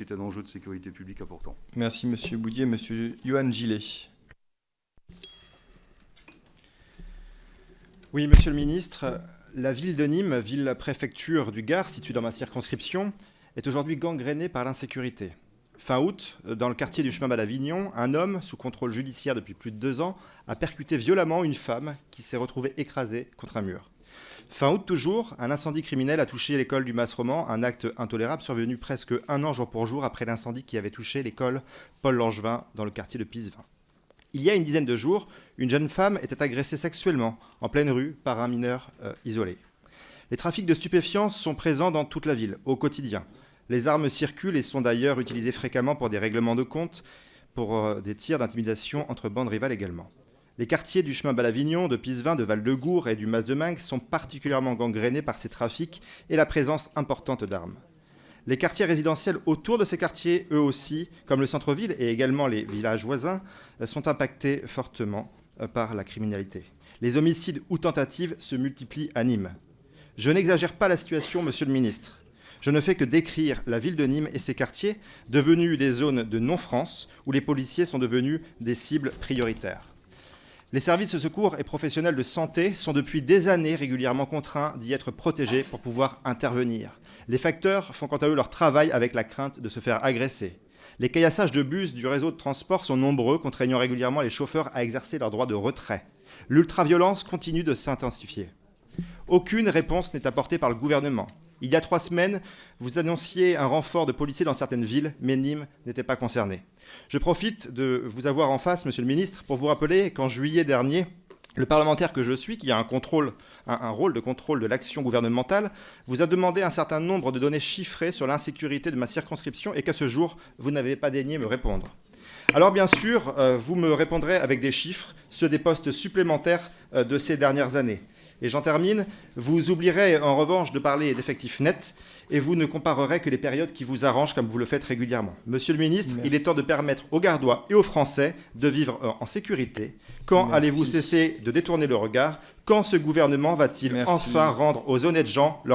C'est un enjeu de sécurité publique important. Merci Monsieur Boudier. Monsieur Yohann Gillet. Oui, Monsieur le Ministre, la ville de Nîmes, ville-préfecture du Gard, située dans ma circonscription, est aujourd'hui gangrénée par l'insécurité. Fin août, dans le quartier du Chemin Bas d'Avignon, un homme, sous contrôle judiciaire depuis plus de 2 ans, a percuté violemment une femme qui s'est retrouvée écrasée contre un mur. Fin août toujours, un incendie criminel a touché l'école du Mas-Roman, un acte intolérable survenu presque 1 an jour pour jour après l'incendie qui avait touché l'école Paul Langevin dans le quartier de Pisevin. Il y a une dizaine de jours, une jeune femme était agressée sexuellement en pleine rue par un mineur isolé. Les trafics de stupéfiants sont présents dans toute la ville, au quotidien. Les armes circulent et sont d'ailleurs utilisées fréquemment pour des règlements de compte, pour des tirs d'intimidation entre bandes rivales également. Les quartiers du Chemin Bas d'Avignon, de Pisevin, de Val-de-Gour et du Mas-de-Mingue sont particulièrement gangrénés par ces trafics et la présence importante d'armes. Les quartiers résidentiels autour de ces quartiers, eux aussi, comme le centre-ville et également les villages voisins, sont impactés fortement par la criminalité. Les homicides ou tentatives se multiplient à Nîmes. Je n'exagère pas la situation, Monsieur le Ministre. Je ne fais que décrire la ville de Nîmes et ses quartiers, devenus des zones de non-France, où les policiers sont devenus des cibles prioritaires. Les services de secours et professionnels de santé sont depuis des années régulièrement contraints d'y être protégés pour pouvoir intervenir. Les facteurs font quant à eux leur travail avec la crainte de se faire agresser. Les caillassages de bus du réseau de transport sont nombreux, contraignant régulièrement les chauffeurs à exercer leur droit de retrait. L'ultraviolence continue de s'intensifier. Aucune réponse n'est apportée par le gouvernement. Il y a 3 semaines, vous annonciez un renfort de policiers dans certaines villes, mais Nîmes n'était pas concernée. Je profite de vous avoir en face, Monsieur le Ministre, pour vous rappeler qu'en juillet dernier, le parlementaire que je suis, qui a un rôle de contrôle de l'action gouvernementale, vous a demandé un certain nombre de données chiffrées sur l'insécurité de ma circonscription et qu'à ce jour, vous n'avez pas daigné me répondre. Alors bien sûr, vous me répondrez avec des chiffres, ceux des postes supplémentaires de ces dernières années. Et j'en termine, vous oublierez en revanche de parler d'effectifs nets et vous ne comparerez que les périodes qui vous arrangent comme vous le faites régulièrement. Monsieur le Ministre, Merci. Il est temps de permettre aux Gardois et aux Français de vivre en sécurité. Quand allez-vous cesser de détourner le regard? Quand ce gouvernement va-t-il enfin rendre aux honnêtes gens leur